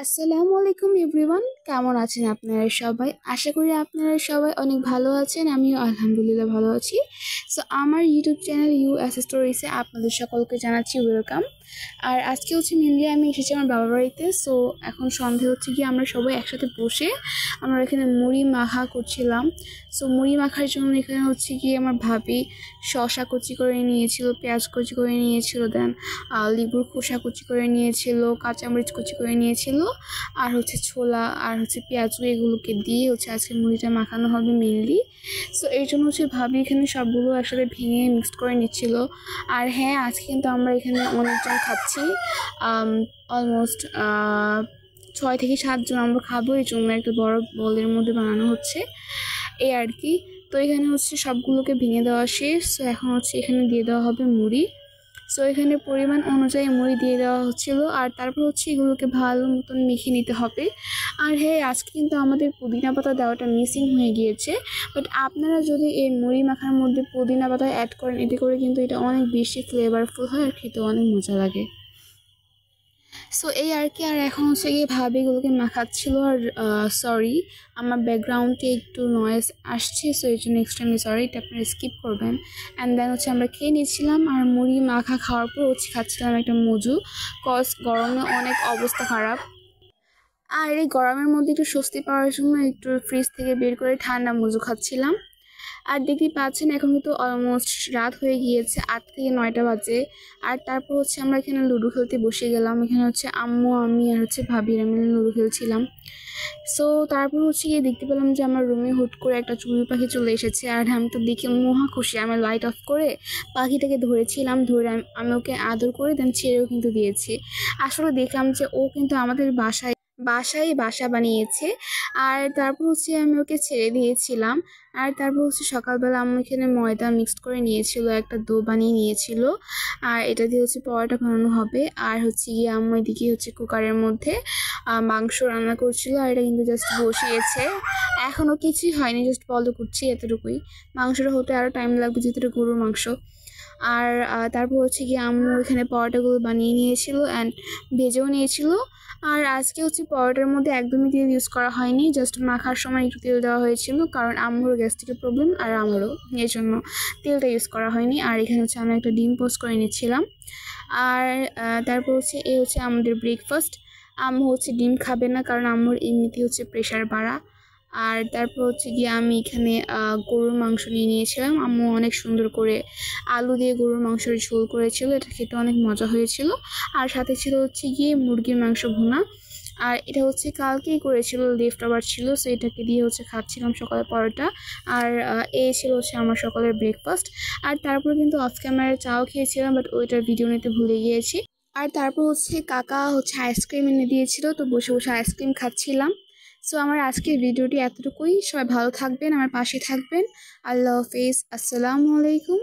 আসসালামু আলাইকুম এভরিওয়ান, কেমন আছেন আপনারা সবাই? আশা করি আপনারা সবাই অনেক ভালো আছেন। আমিও আলহামদুলিল্লাহ ভালো আছি। সো আমার ইউটিউব চ্যানেল ইউএস স্টোরিজে আপনাদের সকলকে জানাচ্ছি ওয়েলকাম। আর আজকে হচ্ছে মেনলি আমি এসেছি আমার বাবার বাড়িতে। সো এখন সন্ধে হচ্ছে গিয়ে আমরা সবাই একসাথে বসে আমরা এখানে মুড়ি মাখা করছিলাম। সো মুড়ি মাখার জন্য এখানে হচ্ছে গিয়ে আমার ভাবি শসা কুচি করে নিয়েছিল, পেঁয়াজ কুচি করে নিয়েছিল, দেন লেবুর খোসা কুচি করে নিয়েছিল, কাঁচামরিচ কুচি করে নিয়েছিল, আর হচ্ছে ছোলা আর হচ্ছে পেঁয়াজু এগুলোকে দিয়ে হচ্ছে আজকে মুড়িটা মাখানো হবে মেনলি। সো এই জন্য হচ্ছে ভাবি এখানে সবগুলো একসাথে ভেঙে মিক্সড করে নিচ্ছিল। আর হ্যাঁ, আজকে কিন্তু আমরা এখানে অনেকজন খাচ্ছি, অলমোস্ট 6 থেকে 7 জন আমরা খাবো। এই জন্য একটা বড় বোলের মধ্যে বানানো হচ্ছে এই আর কি। তো এখানে হচ্ছে সবগুলোকে ভেঙে দেওয়া শেষ। সো এখন হচ্ছে এখানে দিয়ে দেওয়া হবে মুড়ি। সো এখানে পরিমাণ অনুযায়ী মুড়ি দিয়ে দেওয়া হচ্ছিল, আর তারপর হচ্ছে এগুলোকে ভালো মতন মেখে নিতে হবে। আর হ্যাঁ, আজকে কিন্তু আমাদের পুদিনা পাতা দেওয়াটা মিসিং হয়ে গিয়েছে, বাট আপনারা যদি এই মুড়ি মাখার মধ্যে পুদিনা পাতা অ্যাড করেন, এতে করে কিন্তু এটা অনেক বেশি ফ্লেভারফুল হয় আর খেতে অনেক মজা লাগে। সো এই আর কি। আর এখন হচ্ছে গিয়ে ভাবি এগুলোকে মাখাচ্ছিল। আর সরি, আমার ব্যাকগ্রাউন্ডে একটু নয়েজ আসছে, সো এই জন্য এক্সট্রিমলি সরি, এটা আপনারা স্কিপ করবেন। অ্যান্ড দেন হচ্ছে আমরা খেয়ে নিচ্ছিলাম, আর মুড়ি মাখা খাওয়ার পর হচ্ছে খাচ্ছিলাম একটা মজু, কজ গরমে অনেক অবস্থা খারাপ। আর এই গরমের মধ্যে একটু স্বস্তি পাওয়ার জন্য একটু ফ্রিজ থেকে বের করে ঠান্ডা মজু খাচ্ছিলাম। আর দেখতেই পাচ্ছেন এখন কিন্তু অলমোস্ট রাত হয়ে গিয়েছে, 8 থেকে 9টা বাজে। আর তারপর হচ্ছে আমরা এখানে লুডো খেলতে বসে গেলাম। এখানে হচ্ছে আম্মু, আমি আর হচ্ছে ভাবিরা মিলে লুডো খেলছিলাম। সো তারপর হচ্ছে গিয়ে দেখতে পেলাম যে আমার রুমে হুট করে একটা চড়ুই পাখি চলে এসেছে। আর আমি তো দেখে মহা খুশি। আমি লাইট অফ করে পাখিটাকে ধরেছিলাম, ধরে আমি ওকে আদর করে দেন ছেড়েও কিন্তু দিয়েছি। আসলে দেখলাম যে ও কিন্তু আমাদের বাসায় বাসায় বাসা বানিয়েছে। আর তারপর হচ্ছে আমি ওকে ছেড়ে দিয়েছিলাম। আর তারপর হচ্ছে সকালবেলা আম্মু এখানে ময়দা মিক্সড করে নিয়েছিল, একটা ডো বানিয়ে নিয়েছিল, আর এটা দিয়ে হচ্ছে পরোটা বানানো হবে। আর হচ্ছে গিয়ে আম্মু এদিকে হচ্ছে কুকারের মধ্যে মাংস রান্না করছিল, আর এটা কিন্তু জাস্ট বসিয়েছে, এখনও কিছুই হয়নি, জাস্ট বলো করছি এতটুকুই। মাংসটা হতে আরও টাইম লাগবে যেহেতু এটা গরুর মাংস। আর তারপর হচ্ছে গিয়ে আম্মু এখানে পরোটাগুলো বানিয়ে নিয়েছিল অ্যান্ড ভেজেও নিয়েছিল। আর আজকে হচ্ছে পরোটার মধ্যে একদমই তেল ইউজ করা হয়নি, জাস্ট মাখার সময় একটু তেল দেওয়া হয়েছিল, কারণ আম্মুরও গ্যাস্ট্রিকের প্রবলেম আর আমারও, এই জন্য তেলটা ইউজ করা হয়নি। আর এখানে হচ্ছে আমি একটা ডিম পোস্ট করে নিচ্ছিলাম। আর তারপর হচ্ছে এই হচ্ছে আমাদের ব্রেকফাস্ট। আম্মু হচ্ছে ডিম খাবে না, কারণ আম্মুর এমনিতেই হচ্ছে প্রেশার বাড়া। আর তারপর হচ্ছে গিয়ে আমি এখানে গরুর মাংস নিয়ে নিয়েছিলাম। আম্মু অনেক সুন্দর করে আলু দিয়ে গরুর মাংসের ঝোল করেছিল, এটা খেতে অনেক মজা হয়েছিল। আর সাথে ছিল হচ্ছে গিয়ে মুরগির মাংস ভুনা। আর এটা হচ্ছে কালকেই করেছিল, লেফট ওভার ছিল, সো এটাকে দিয়ে হচ্ছে খাচ্ছিলাম সকালে পরোটা। আর এই ছিল হচ্ছে আমার সকালের ব্রেকফাস্ট। আর তারপর কিন্তু অফ ক্যামেরায় চাও খেয়েছিলাম, বাট ওইটার ভিডিও নিতে ভুলে গিয়েছি। আর তারপর হচ্ছে কাকা হচ্ছে আইসক্রিম এনে দিয়েছিল, তো বসে বসে আইসক্রিম খাচ্ছিলাম। সো আমার আজকের ভিডিওটি এতটুকুই। সবাই ভালো থাকবেন, আমার পাশে থাকবেন। আল্লাহ হাফেজ, আসসালামু আলাইকুম।